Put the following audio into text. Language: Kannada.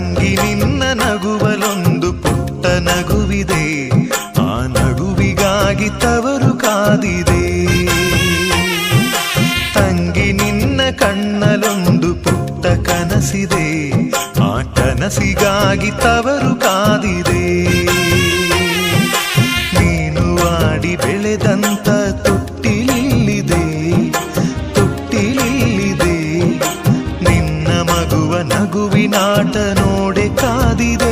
ತಂಗಿ ನಿನ್ನ ನಗುವಲೊಂದು ಪುಟ್ಟ ನಗುವಿದೆ, ಆ ನಗುವಿಗಾಗಿ ತವರು ಕಾದಿದೆ. ತಂಗಿ ನಿನ್ನ ಕಣ್ಣಲೊಂದು ಪುಟ್ಟ ಕನಸಿದೆ, ಆ ಕನಸಿಗಾಗಿ ತವರು ಕಾದಿದೆ. ನೀನು ಆಡಿ ಬೆಳೆದಂತ ತೊಟ್ಟಿಲಿಲ್ಲಿದೆ, ತೊಟ್ಟಿಲಿಲ್ಲಿದೆ. ನಿನ್ನ ಮಗುವ ನಗುವಿನಾಟ ನೋಡೆ ಕಾದಿದೆ.